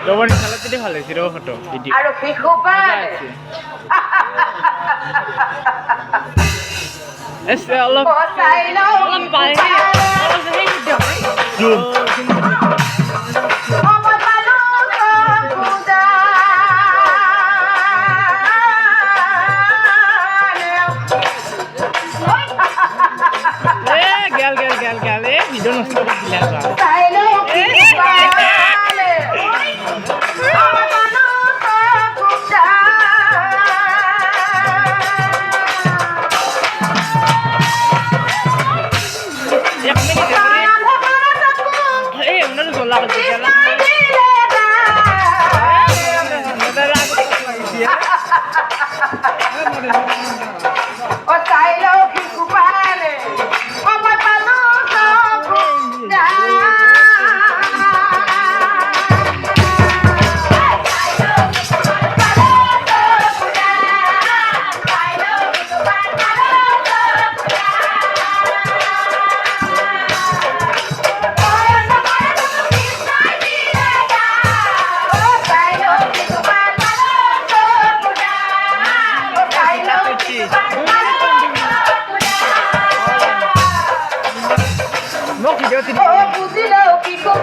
Robot salah tadi hal sih robot foto video. Aduh, pikupan. Allah. Allah paling. Allah sih hidup. Gal. Video nggak suka bilang. Mau video tidak? Oh, putih dah, oke, kau